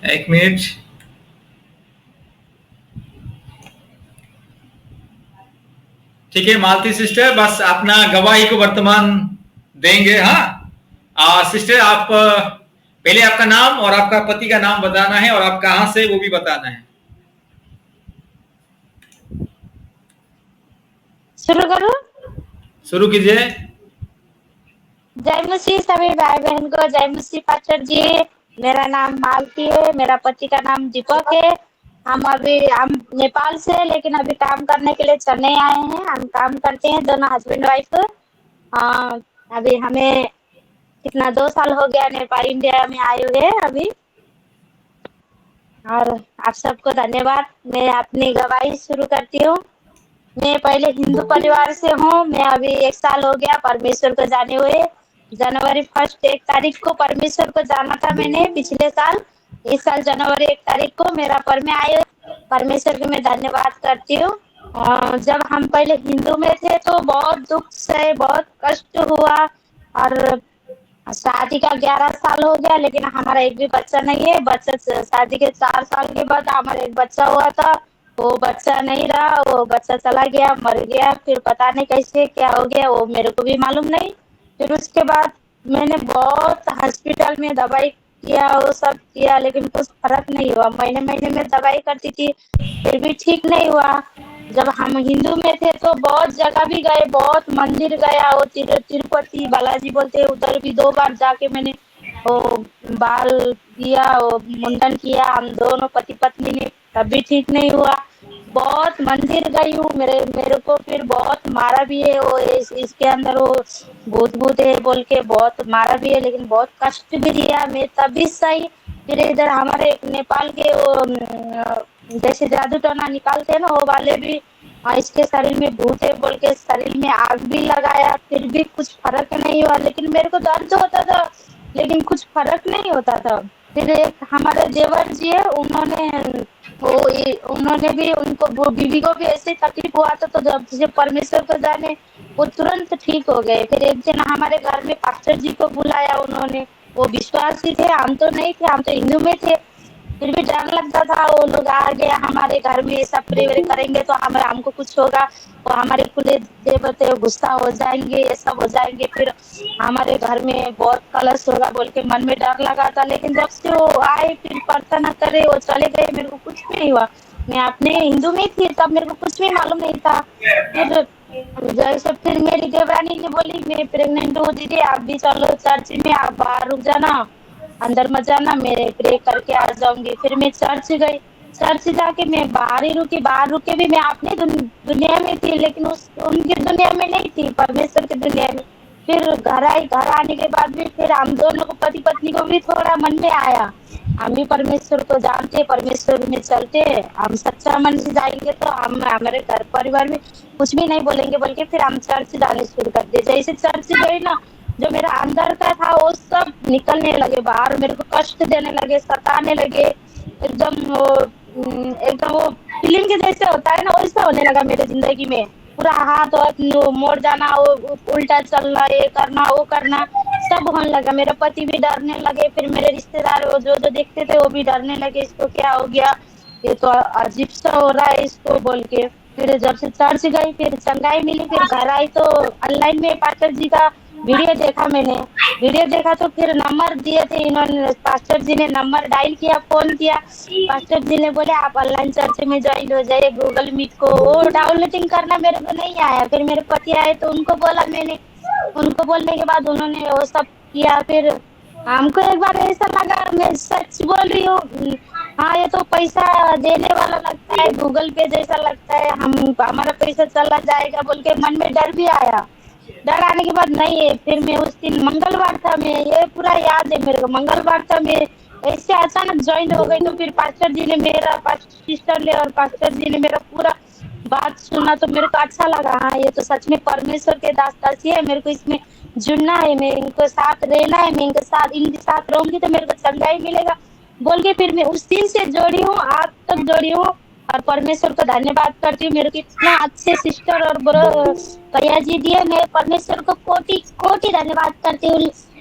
एक मिनट। ठीक है मालती सिस्टर, बस अपना गवाही को वर्तमान देंगे। हाँ सिस्टर, आप पहले आपका नाम और आपका पति का नाम बताना है और आप कहाँ से वो भी बताना है। शुरू करूं? शुरू कीजिए। जय मसीह सभी भाई बहन को, जय मसीह पास्टर जी। मेरा नाम मालती है, मेरा पति का नाम दीपक है। हम नेपाल से हैं, लेकिन अभी काम करने के लिए चेन्नई आए हैं। हम काम करते हैं दोनों हस्बैंड वाइफ। अभी हमें कितना 2 साल हो गया नेपाल इंडिया में आए हुए अभी। और आप सबको धन्यवाद। मैं अपनी गवाही शुरू करती हूँ। मैं पहले हिंदू परिवार से हूँ। मैं अभी 1 साल हो गया परमेश्वर को जाने हुए। जनवरी 1 1 तारीख को परमेश्वर को जाना था मैंने पिछले साल। इस साल जनवरी 1 तारीख को मेरा पर में आए। परमेश्वर को मैं धन्यवाद करती हूँ। और जब हम पहले हिंदू में थे तो बहुत दुख से बहुत कष्ट हुआ। और शादी का 11 साल हो गया, लेकिन हमारा एक भी बच्चा नहीं है। बच्चा शादी के 4 साल के बाद हमारा एक बच्चा हुआ था। वो बच्चा नहीं रहा, वो बच्चा चला गया, मर गया। फिर पता नहीं कैसे क्या हो गया, वो मेरे को भी मालूम नहीं। फिर उसके बाद मैंने बहुत हॉस्पिटल में दवाई किया, वो सब किया, लेकिन कुछ फर्क नहीं हुआ। महीने महीने में दवाई करती थी, फिर भी ठीक नहीं हुआ। जब हम हिंदू में थे तो बहुत जगह भी गए, बहुत मंदिर गया। वो तिरुपति बालाजी बोलते हैं, उधर भी 2 बार जाके मैंने वो बाल किया, वो मुंडन किया हम दोनों पति पत्नी ने, तब भी ठीक नहीं हुआ। बहुत मंदिर गई हूँ। मेरे मेरे को फिर बहुत मारा भी है। वो इसके अंदर वो भूत भूत है बोल के बहुत मारा भी है, लेकिन बहुत कष्ट भी दिया। मैं तभी सही। फिर इधर हमारे नेपाल के वो जैसे जादू टोना निकालते हैं ना, वो वाले भी इसके शरीर में भूत है बोल के शरीर में आग भी लगाया, फिर भी कुछ फर्क नहीं हुआ। लेकिन मेरे को दर्द होता था, लेकिन कुछ फर्क नहीं होता था। फिर एक हमारे देवर जी है, उन्होंने भी उनको वो बीवी को भी ऐसे तकलीफ हुआ था, तो जब से परमेश्वर को जाने वो तुरंत ठीक हो गए। फिर एक दिन हमारे घर में पास्टर जी को बुलाया उन्होंने। वो विश्वासी थे, हम तो नहीं थे, हम तो हिंदू में थे। फिर भी डर लगता था। वो लोग आ गया हमारे घर में, ऐसा प्रेयर करेंगे तो हमको कुछ होगा, और हमारे कुल देवते गुस्सा हो जाएंगे, ये सब हो जाएंगे, फिर हमारे घर में बहुत कलश होगा बोल के मन में डर लगा था। लेकिन जब से वो आए, फिर प्रार्थना करे, वो चले गए, मेरे को कुछ भी नहीं हुआ। मैं अपने हिंदू में थी तब मेरे को कुछ भी मालूम नहीं था। फिर जैसे फिर मेरी देवरानी ने बोली मैं प्रेग्नेंट हूँ दीदी, आप भी चलो चर्च में, आप बाहर रुक जाना, अंदर मत जाना, मेरे प्रे करके आ जाऊंगी। फिर मैं चर्च गई। चर्च जाके मैं बाहर ही रुकी। बाहर रुक के भी मैं अपनी दुनिया में थी, लेकिन उस उनकी दुनिया में नहीं थी, परमेश्वर की दुनिया में। फिर घर आई। घर आने के बाद भी फिर हम दोनों को पति पत्नी को भी थोड़ा मन में आया, हम भी परमेश्वर को जानते, परमेश्वर में चलते, हम सच्चा मन से जाएंगे तो हम हमारे घर परिवार में कुछ भी नहीं बोलेंगे बोल के फिर हम चर्च जाने शुरू कर दिए। जैसे चर्च गए ना, जो मेरा अंदर का था वो सब निकलने लगे बाहर, मेरे को कष्ट देने लगे, सताने लगे। एकदम वो फिल्म के जैसे होता है ना, वैसा होने लगा मेरे जिंदगी में। पूरा हाथ वाथ मोड़ जाना, वो उल्टा चलना, ये करना वो करना, सब होने लगा। मेरे पति भी डरने लगे, फिर मेरे रिश्तेदार वो जो जो देखते थे वो भी डरने लगे, इसको क्या हो गया, ये तो अजीब सा हो रहा है इसको बोल के। फिर जब से चर्च गई फिर चंगाई मिली। फिर घर आई तो ऑनलाइन में पास्टर जी का वीडियो देखा मैंने। वीडियो देखा तो फिर नंबर दिए थे इन्होंने, पास्टर जी ने नंबर डायल किया, फोन किया। पास्टर जी ने बोले आप ऑनलाइन चर्च में ज्वाइन हो जाइए गूगल मीट को। वो डाउनलोडिंग करना मेरे को नहीं आया। फिर मेरे पति आए तो उनको बोला मैंने, उनको बोलने के बाद उन्होंने वो सब किया। फिर हमको एक बार ऐसा लगा, मैं सच बोल रही हूँ, हाँ ये तो पैसा देने वाला लगता है, गूगल पे जैसा लगता है, हम हमारा पैसा चला जाएगा बोल के मन में डर भी आया। डर आने के बाद नहीं है। फिर मैं उस दिन मंगलवार था, मैं ये पूरा याद है मेरे को, मंगलवार था, मैं ऐसे अचानक ज्वाइन हो गई। तो फिर पास्टर जी ने मेरा, पास्टर सिस्टर ने और पास्टर जी ने मेरा पूरा बात सुना तो मेरे को अच्छा लगा। हाँ ये तो सच में परमेश्वर के दास दासी है, मेरे को इसमें जुड़ना है, मैं इनको साथ रहना है, मैं इनके साथ रहूंगी तो मेरे को चंगाई मिलेगा बोल के फिर मैं उस दिन से जोड़ी हूँ, आज तक जोड़ी हूँ। और परमेश्वर को धन्यवाद करती हूँ, मेरे को इतना अच्छे सिस्टर और ब्रो भैया जी दिए। मैं परमेश्वर को कोटि कोटि धन्यवाद करती हूँ।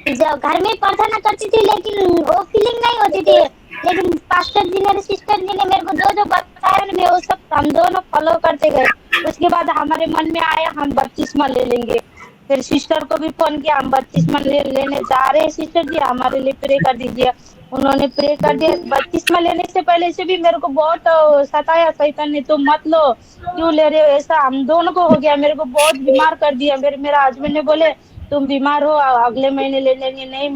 जब घर में प्रार्थना करती थी लेकिन वो फीलिंग नहीं होती थी, लेकिन पास्टर जी ने, सिस्टर जी ने मेरे को जो जो बताया ना, मैं वो सब हम दोनों फॉलो करते गए। उसके बाद हमारे मन में आया हम बपतिस्मा ले लेंगे। फिर सिस्टर को भी फोन किया, हम बपतिस्मा लेने जा रहे हैं सिस्टर जी, हमारे लिए प्रे कर दीजिए। उन्होंने प्रे कर दिया। बपतिस्मा लेने से पहले से भी मेरे को बहुत सताया शैतान ने, तुम मत लो, क्यों ले रहे हो, ऐसा हम दोनों को हो गया। मेरे को बहुत बीमार कर दिया। मेरा हस्बैंड ने बोले तुम बीमार हो, अगले महीने ले लेंगे। नहीं,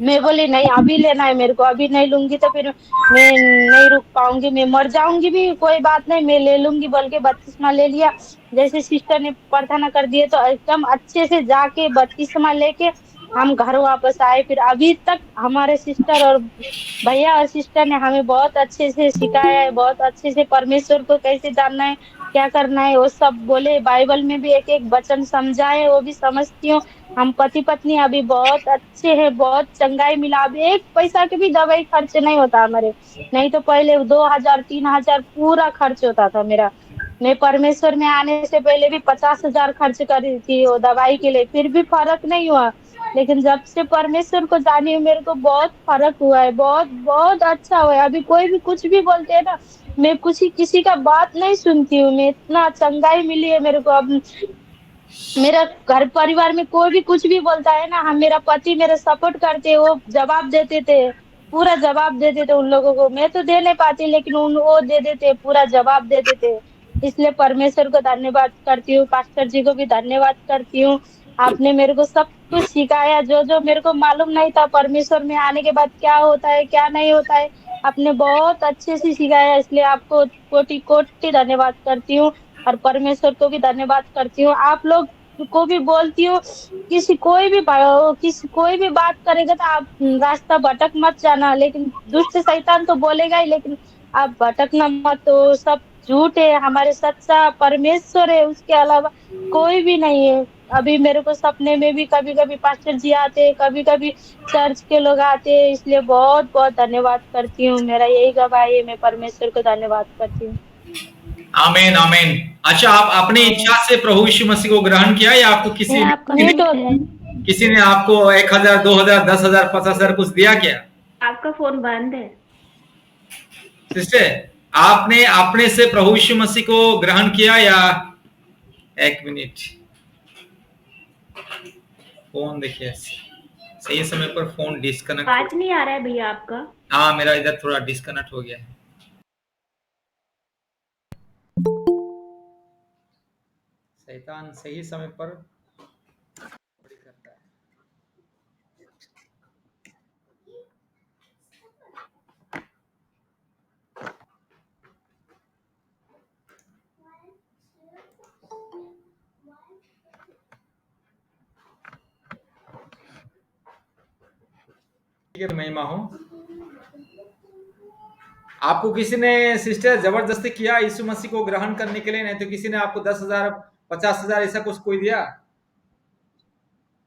मैं बोली नहीं, अभी लेना है मेरे को, अभी नहीं लूंगी तो फिर मैं नहीं रुक पाऊंगी, मैं मर जाऊंगी भी, कोई बात नहीं, मैं ले लूंगी बोल के बपतिस्मा ले लिया। जैसे सिस्टर ने प्रार्थना कर दिए तो एकदम अच्छे से जाके बपतिस्मा लेके हम घर वापस आए। फिर अभी तक हमारे सिस्टर और भैया और सिस्टर ने हमें बहुत अच्छे से सिखाया है, बहुत अच्छे से परमेश्वर को कैसे जानना है, क्या करना है, वो सब बोले। बाइबल में भी एक एक वचन समझाए, वो भी समझती हूँ। हम पति पत्नी अभी बहुत अच्छे हैं, बहुत चंगाई मिला। अभी एक पैसा के भी दवाई खर्च नहीं होता हमारे। नहीं तो पहले 2,000 3,000 पूरा खर्च होता था मेरा। मैं परमेश्वर में आने से पहले भी 50,000 खर्च करी थी वो दवाई के लिए, फिर भी फर्क नहीं हुआ। लेकिन जब से परमेश्वर को जानी हूँ, मेरे को बहुत फर्क हुआ है, बहुत बहुत अच्छा हुआ है। अभी कोई भी कुछ भी बोलते हैं ना, मैं कुछ किसी का बात नहीं सुनती हूँ। मैं इतना चंगाई मिली है मेरे को अब। मेरा घर परिवार में कोई भी कुछ भी बोलता है ना, हम मेरा पति मेरा सपोर्ट करते, वो जवाब देते थे, पूरा जवाब देते थे उन लोगों को। मैं तो दे नहीं पाती, लेकिन उन वो दे देते, पूरा जवाब दे देते। इसलिए परमेश्वर को धन्यवाद करती हूँ, पास्टर जी को भी धन्यवाद करती हूँ। आपने मेरे को सब कुछ सिखाया, जो जो मेरे को मालूम नहीं था परमेश्वर में आने के बाद क्या होता है क्या नहीं होता है, आपने बहुत अच्छे से सिखाया। इसलिए आपको कोटि कोटि धन्यवाद करती हूँ। और परमेश्वर को भी धन्यवाद करती हूँ। आप लोग को भी बोलती हूँ, किसी कोई भी बात करेगा तो आप रास्ता भटक मत जाना। लेकिन दुष्ट शैतान तो बोलेगा ही, लेकिन आप भटकना मत। तो सब झूठ है, हमारे सच्चा परमेश्वर है, उसके अलावा कोई भी नहीं है। अभी मेरे को सपने में भी कभी कभी पास्टर जी आते हैं, कभी कभी चर्च के लोग आते हैं। इसलिए बहुत बहुत धन्यवाद करती हूँ। मेरा यही गवाही है, मैं परमेश्वर को धन्यवाद करती हूँ। आमीन आमीन। अच्छा, आप अपनी आमीन। इच्छा से प्रभु यीशु मसीह को ग्रहण किया या आपको भैया आपका म्यूट हो है, किसी ने आपको 1,000 2,000 10,000 50,000 कुछ दिया क्या? आपका फोन बंद है। सिस्टर, आपने अपने से प्रभु यीशु मसीह को ग्रहण किया या? एक मिनट, फोन देखिए, सही समय पर फोन डिस्कनेक्ट। आवाज नहीं आ रहा है भैया आपका। हाँ, मेरा इधर थोड़ा डिस्कनेक्ट हो गया है। शैतान सही समय पर करता है। महिमा हो। आपको किसी ने सिस्टर जबरदस्ती किया यीशु मसीह को ग्रहण करने के लिए? नहीं तो किसी ने आपको 10,000 50,000 ऐसा कुछ कोई दिया?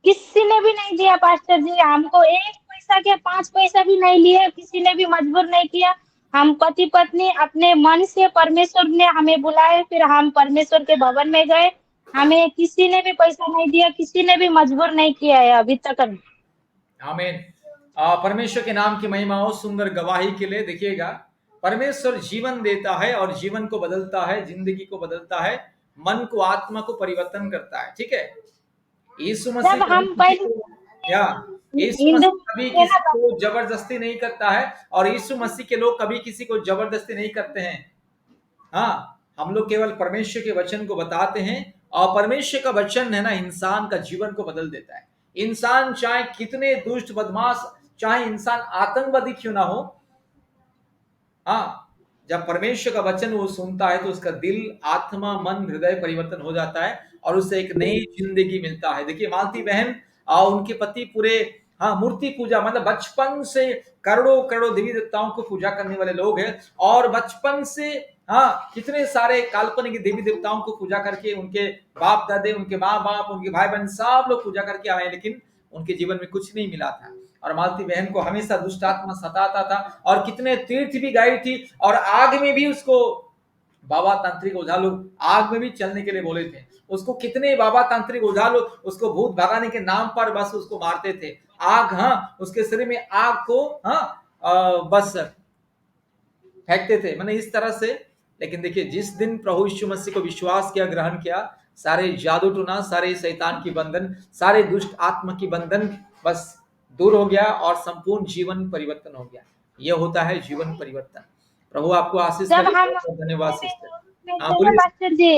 किसी ने भी नहीं दिया पास्टर जी, हमको एक पैसा के 5 पैसा भी नहीं लिए, किसी ने भी मजबूर नहीं किया। हम पति पत्नी अपने मन से, परमेश्वर ने हमें बुलाए, फिर हम परमेश्वर के भवन में गए। हमें किसी ने भी पैसा नहीं दिया, किसी ने भी मजबूर नहीं किया है अभी तक। आमीन। परमेश्वर के नाम की महिमा हो। सुंदर गवाही के लिए देखिएगा, परमेश्वर जीवन देता है और जीवन को बदलता है, जिंदगी को बदलता है, मन को, आत्मा को परिवर्तन करता है। ठीक है, यीशु जब मसीह कभी हम किसी पहले को या यीशु हिंदू मसीह कभी किसी को जबरदस्ती नहीं करता है, और यीशु मसीह के लोग कभी किसी को जबरदस्ती नहीं करते हैं। हाँ, हम लोग केवल परमेश्वर के वचन को बताते हैं, और परमेश्वर का वचन है ना, इंसान का जीवन को बदल देता है। इंसान चाहे कितने दुष्ट बदमाश, चाहे इंसान आतंकवादी क्यों ना हो, हाँ, जब परमेश्वर का वचन वो सुनता है तो उसका दिल, आत्मा, मन, हृदय परिवर्तन हो जाता है और उससे एक नई जिंदगी मिलता है। देखिए, मालती बहन और उनके पति पूरे, हाँ, मूर्ति पूजा, मतलब बचपन से करोड़ों करोड़ों देवी देवताओं को पूजा करने वाले लोग हैं, और बचपन से, हाँ, कितने सारे काल्पनिक देवी देवताओं को पूजा करके उनके बाप दादे, उनके माँ बाप, उनके भाई बहन सब लोग पूजा करके आए, लेकिन उनके जीवन में कुछ नहीं मिला था। और मालती बहन को हमेशा दुष्ट आत्मा सताता था, और कितने तीर्थ भी गई थी, और आग में भी उसको बाबा तांत्रिक ओझा लोग आग में भी चलने के लिए बोले थे उसको। कितने बाबा तांत्रिक ओझा लोग उसको भूत भगाने के नाम पर बस उसको मारते थे। आग, हाँ, उसके शरीर में आग को, हाँ, बस फेंकते थे, मैंने इस तरह से। लेकिन देखिए, जिस दिन प्रभु यीशु मसीह को विश्वास किया, ग्रहण किया, सारे जादू टूना, सारे शैतान की बंधन, सारे दुष्ट आत्मा की बंधन बस दूर हो गया और संपूर्ण जीवन परिवर्तन हो गया। यह होता है जीवन परिवर्तन। प्रभु आपको आशीष जब करे। हम धन्यवाद सिस्टर। में हाँ, थे ना बोलिए। मास्टर जी,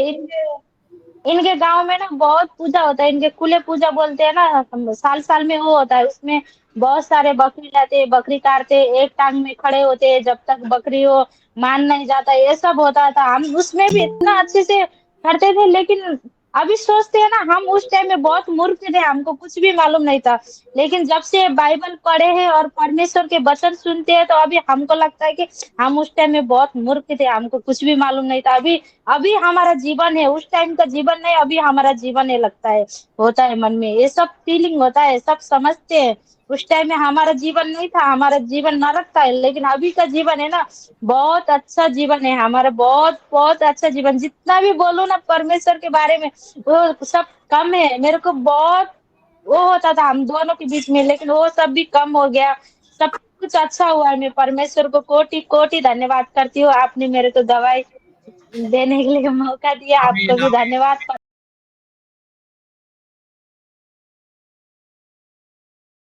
इनके गांव में ना बहुत पूजा होता है, इनके कुले पूजा बोलते हैं ना, साल साल में वो होता है। उसमें बहुत सारे बकरी लाते हैं, बकरी काटते हैं, एक टांग में खड़े होते हैं जब तक बकरी हो मान नहीं जाता, ये सब होता था। हम उसमें भी इतना अच्छे से करते थे, लेकिन अभी सोचते हैं ना, हम उस टाइम में बहुत मूर्ख थे, हमको कुछ भी मालूम नहीं था। लेकिन जब से बाइबल पढ़े हैं और परमेश्वर के वचन सुनते हैं, तो अभी हमको लगता है कि हम उस टाइम में बहुत मूर्ख थे, हमको कुछ भी मालूम नहीं था। अभी अभी हमारा जीवन है, उस टाइम का जीवन नहीं, अभी हमारा जीवन है, लगता है, होता है मन में ये सब फीलिंग होता है, सब समझते हैं। उस टाइम में हमारा जीवन नहीं था, हमारा जीवन नरक था, लेकिन अभी का जीवन है ना, बहुत अच्छा जीवन है हमारा, बहुत बहुत अच्छा जीवन। जितना भी बोलो ना परमेश्वर के बारे में, वो सब कम है। मेरे को बहुत वो होता था हम दोनों के बीच में, लेकिन वो सब भी कम हो गया, सब कुछ अच्छा हुआ है। मैं परमेश्वर को कोटि कोटि धन्यवाद करती हूँ, आपने मेरे को दवाई देने के लिए मौका दिया, आपको आमीन, भी आमीन। धन्यवाद।